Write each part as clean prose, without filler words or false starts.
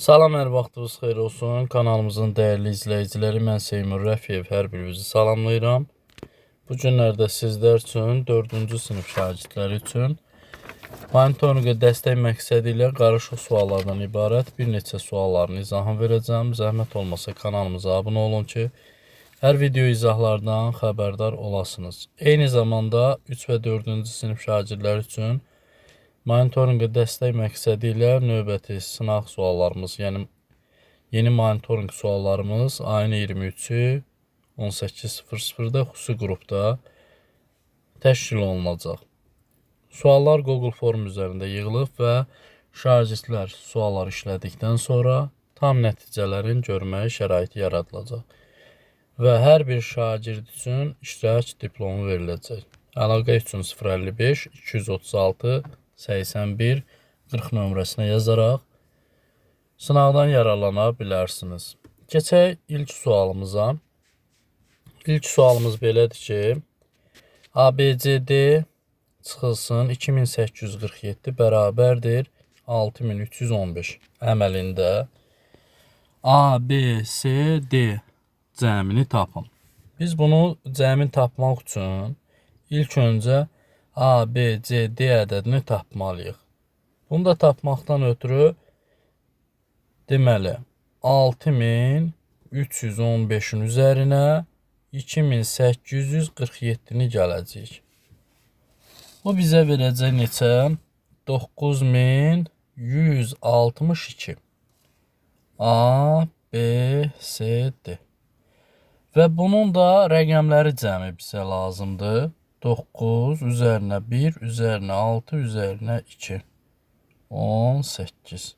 Salam, hər vaxtınız xeyir olsun. Kanalımızın dəyərli izləyiciləri, mən Seymur Rəfiyev hər birinizi salamlayıram. Bu günlərdə sizlər üçün 4-cü sinif şagirdləri üçün monitorinqə dəstək məqsədi ilə qarışıq suallardan ibarət bir neçə sualların izahını verəcəm. Zəhmət olmasa kanalımıza abunə olun ki, hər video izahlardan xəbərdar olasınız. Eyni zamanda 3 və 4-cü sinif şagirdləri üçün monitorinqə dəstək məqsədi ilə növbəti sınaq suallarımız, yəni yeni monitorinq suallarımız ayın 23-ü 18:00-da xüsusi qrupda təşkil olunacaq. Suallar Google Form üzərində yığılıb və şagirdlər suallar işlədikdən sonra tam nəticələrin görməyə şəraiti yaradılacaq və hər bir şagird üçün iştirak diplomu veriləcək. Əlaqə üçün 055 236 81 40 nömrəsinə yazaraq sınavdan yararlana bilərsiniz. Keçək ilk sualımıza. İlk sualımız belədir ki, ABCD çıxılsın 2847 bərabərdir 6315 əməlində ABCD cəmini tapın. Biz bunu cəmin tapmaq üçün ilk öncə ABCD ədədini tapmalıyıq. Bunu da tapmaqdan ötürü deməli 6315-in üzərinə 2847-ni gələcəyik. Bu bizə verəcək neçə? 9162. A, B, C, D. Və bunun da rəqəmləri cəmi bizə lazımdır. 9 üzərinə 1 üzərinə 6 üzərinə 2. 18.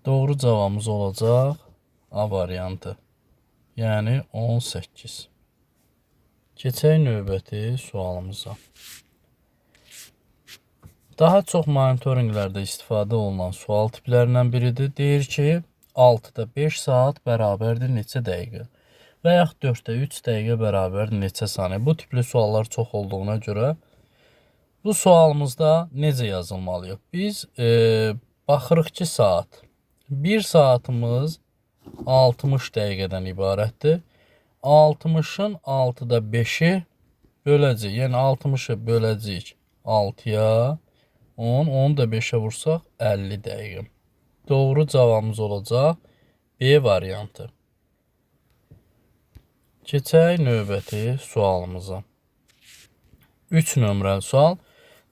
Doğru cavabımız olacaq A variantı. Yəni 18. Keçək növbəti sualımıza. Daha çox monitorinqlərdə istifadə olunan sual tiplərindən biridir. Deyir ki, 6-da 5 saat bərabərdir neçə dəqiqə? Və yaxud 4-də 3 dəqiqə bərabərdir neçə saniyə? Bu tipli suallar çox olduğuna görə bu sualımızda necə yazılmalıyıq? Biz baxırıq ki, saat. 1 saatımız 60 dəqiqədən ibarətdir. 60-ın 6-da 5-i böləcəyik. Yəni 60-ı böləcəyik 6-ya. 10'u da 5'e vursaq 50 dəqiqə. Doğru cavabımız olacaq B variantı. Keçək növbəti sualımıza. 3 nömrəli sual.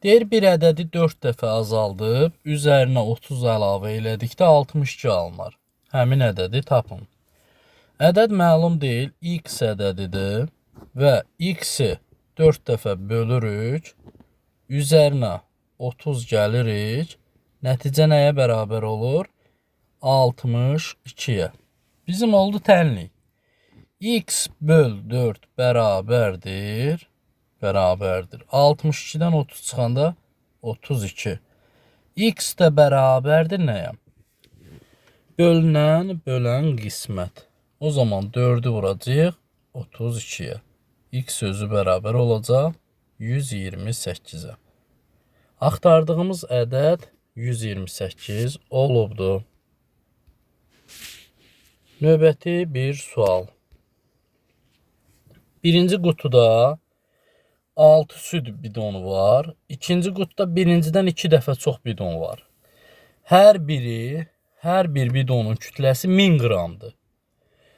Deyir, bir ədədi 4 dəfə azaldıb, üzərinə 30 əlavə elədikdə 62 alınar. Həmin ədədi tapın. Ədəd məlum deyil, x ədədidir və x-i 4 dəfə bölürük, üzərinə 30 gəlirik. Nəticə nəyə bərabər olur? 62-yə. Bizim oldu tənlik. X böl 4 bərabərdir. 62-dən 30 çıxanda 32. X də bərabərdir nəyə? Bölünən, bölən qismət. O zaman 4'ü vuracaq 32-yə. X sözü bərabər olacaq 128-ə. Axtardığımız ədəd 128 olubdur. Növbəti bir sual. Birinci qutuda 6 süd bidonu var. İkinci qutuda birincidən 2 dəfə çox bidon var. Hər bir bidonun kütləsi 1000 qramdır.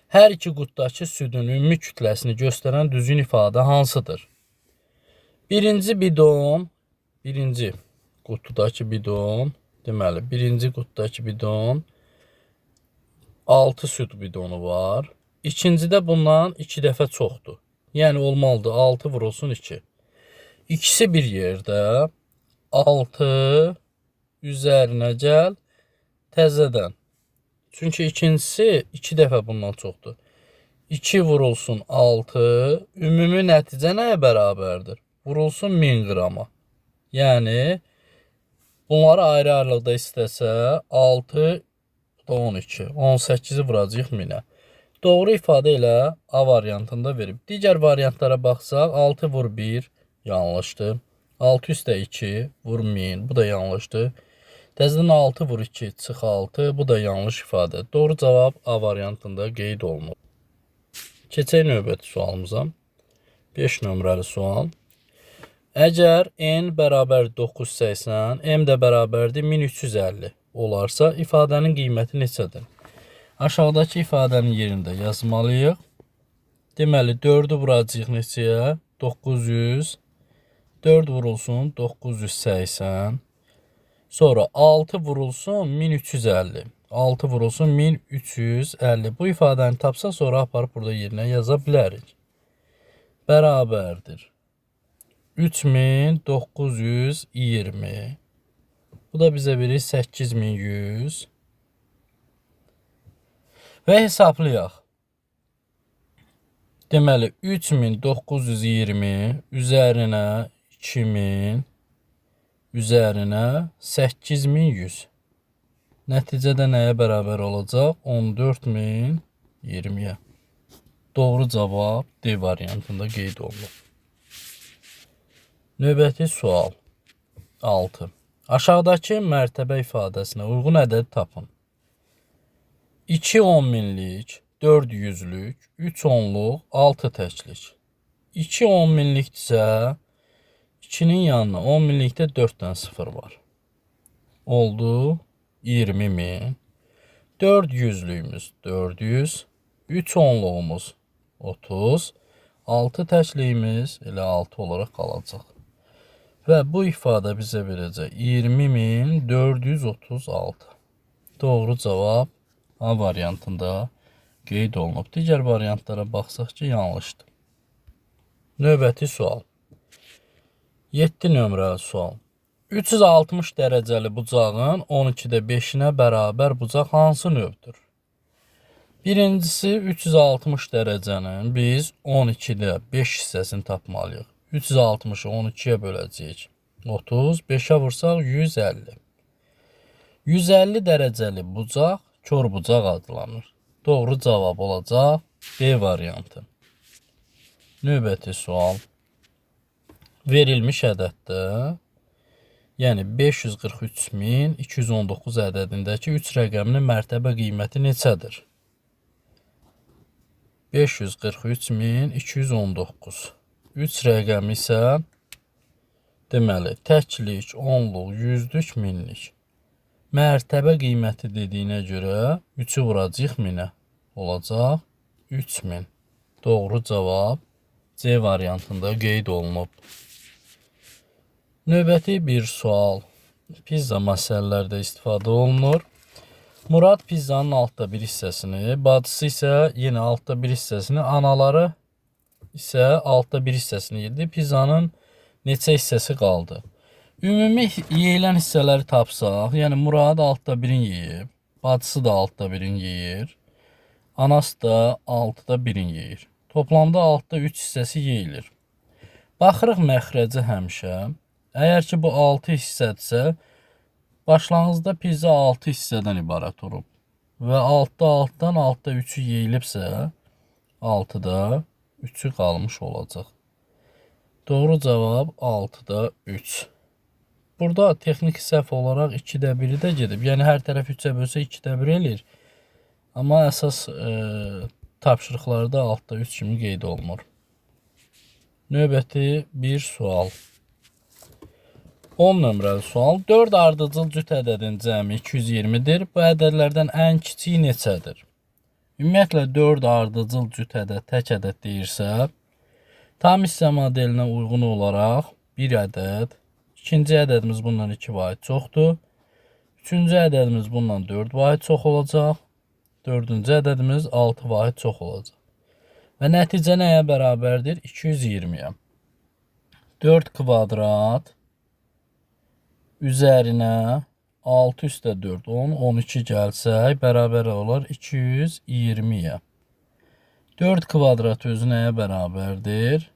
Hər iki qutdakı südün ümumi kütləsini göstərən düzgün ifadə hansıdır? Birinci qutudakı bidon, deməli, birinci qutudakı bidon 6 süd bidonu var. İkincidə bundan 2 dəfə çoxdur. Yəni olmalıdır 6 vurulsun 2. İkisi bir yerdə 6 üzərinə gəl təzədən. Çünki ikincisi 2 dəfə bundan çoxdur. 2 vurulsun 6. Ümumi nəticə nəyə bərabərdir? Vurulsun 1000 qrama. Yəni bunları ayrı-ayrılıqda istəsə 6 da 12. 18'i vuracaq 1000'ə. Doğru ifadə ilə A variantında verib. Digər variantlara baxsaq 6 vur 1 yanlışdır. 6 üstə 2 vur 1000. Bu da yanlışdır. Təzədən 6 vur 2 çıx 6. Bu da yanlış ifadə. Doğru cavab A variantında qeyd olunub. Keçək növbəti sualımıza. 5 nömrəli sual. Əgər n bərabər 980, m də bərabərdir 1350 olarsa, ifadənin qiyməti neçədir? Aşağıdakı ifadənin yerində yazmalıyıq. Deməli, 4'ü vuracağıq neçəyə? 900. 4 vurulsun 980. Sonra 6 vurulsun 1350. 6 vurulsun 1350. Bu ifadəni tapsa sonra aparıb burada yerinə yaza bilərik. Bərabərdir 3920. Bu da bizə verir 8100. Və hesablayaq. Deməli 3920 üzərinə 2000 üzərinə 8100. Nəticədə nəyə bərabər olacaq? 14020-yə. Doğru cavab D variantında qeyd olunub. Növbəti sual 6. Aşağıdakı mərtəbə ifadəsinə uyğun ədəd tapın. 2 10 minlik, 4 yüzlük, 3 onluq, 6 təklik. 2 10 minlikdirsə 2'nin yanına 10 minlikdə 4 dənə 0 var. Oldu 20.000. 4 yüzlüyümüz 400. 3 onluğumuz 30. 6 təkliyimiz elə 6 olaraq qalacaq. Və bu ifadə bizə verəcək 20.436. Doğru cavab A variantında qeyd olunub. Digər variantlara baxsaq ki, yanlışdır. Növbəti sual. 7 nömrəli sual. 360 dərəcəli bucağın 12'də 5'inə bərabər bucaq hansı növdür? Birincisi 360 dərəcənin biz 12'də 5 hissəsini tapmalıyıq. 360'ı 12'yə böləcəyik. 30, 5'ə vursaq 150. 150 dərəcəli bucaq kör bucaq adlanır. Doğru cavab olacaq B variantı. Növbəti sual. Verilmiş ədəddə, yəni 543.219 ədədindəki 3 rəqəminin mərtəbə qiyməti neçədir? 543.219. 3 rəqəmi isə deməli təklik, onluq, yüzlük, minlik. Mərtəbə qiyməti dediyinə görə 3'ü vuracaq 1000'ə. Olacaq 3000. Doğru cavab C variantında qeyd olunub. Növbəti bir sual. Pizza məsələlərdə istifadə olunur. Murad pizzanın altta bir hissəsini, bacısı isə yenə altta bir hissəsini, anaları isə altta bir hissəsini yedi. Pizzanın neçə hissəsi qaldı? Ümumi yeyilən hissələri tapsaq, yəni Murad altta birini yeyib, bacısı da altta birini yeyir, anası da altta birini yeyir. Toplamda altta 3 hissəsi yeyilir. Baxırıq məxrəci həmişə. Əgər ki bu 6 hissədirsə, başlanğıcda pizza 6 hissədən ibarət olub. Və altdan 3'ü yeyilibsə, 6'da 3'ü qalmış olacaq. Doğru cavab 6'da 3. Burada texnik səhv olaraq 2'də 1'i də gedib. Yəni hər tərəf 3'ə bölsə 2'də 1 eləyir. Amma əsas tapşırıqlarda 6'da 3 kimi qeyd olunur. Növbəti bir sual. 10 nömrəli sual. 4 ardıcıl cüt ədədin cəmi 220'dir. Bu ədədlərdən ən kiçiyi neçədir? Ümumiyyətlə 4 ardıcıl cüt ədəd tək ədəd deyirsə, tam hissə modelinə uyğun olaraq bir ədəd, ikinci ədədimiz bundan 2 vahid çoxdur. Üçüncü ədədimiz bundan 4 vahid çox olacaq. Dördüncü ədədimiz 6 vahid çox olacaq. Və nəticə nəyə bərabərdir? 220'yə. 4 kvadrat üzərinə 6 üstə 4, 10, 12 gəlsək, bərabər olar 220'yə. 4 kvadrat özü nəyə bərabərdir?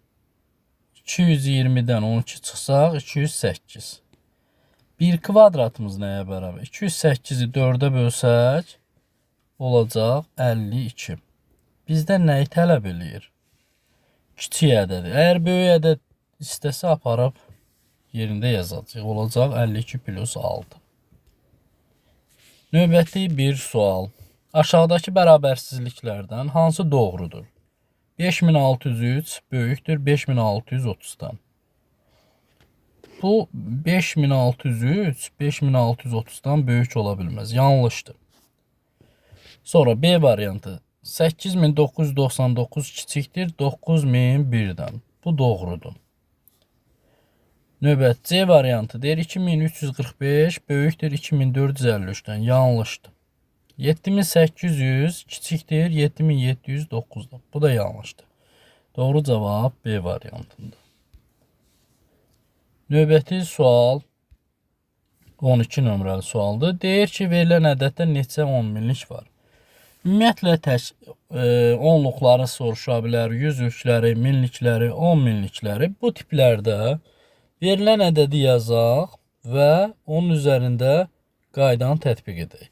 220'dən 12 çıxsaq, 208. 1 kvadratımız nəyə bərabər? 208'i 4'ə bölsək, olacaq 52. Bizdən nəyi tələb eləyir? Kiçik ədədi. Əgər böyük ədəd istəsə aparıb yerində yazacaq. Olacaq 52 plus 6. Növbəti bir sual. Aşağıdakı bərabərsizliklərdən hansı doğrudur? 5603 böyükdür 5630-dan. Bu 5603 5630-dan böyük ola bilməz. Yanlışdır. Sonra B variantı. 8999 kiçikdir 9001-dən. Bu doğrudur. Növbət C variantı deyir 2345 böyükdür 2453-dən. Yanlışdır. 7800 kiçikdir 7709-dan. Bu da yanlışdır. Doğru cavab B variantında. Növbəti sual 12 nömrəli sualdır. Deyir ki, verilən ədəddə neçə 10 minlik var? Ümumiyyətlə tək onluqları soruşa bilər, yüzlükləri, minlikləri, 10 minlikləri. Bu tiplərdə verilən ədədi yazaq və onun üzərində qaydanı tətbiq edək.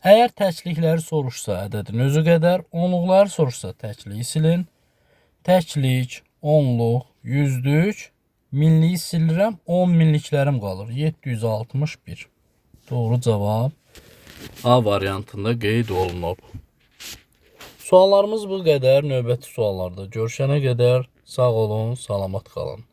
Əgər təklikləri soruşsa ədədin özü qədər, onluqları soruşsa təkliyi silin. Təklik, onluq, yüzlük, minliyi silirəm, 10 minliklərim qalır. 761. Doğru cavab A variantında qeyd olunub. Suallarımız bu qədər. Növbəti suallarda görüşənə qədər sağ olun, salamat qalın.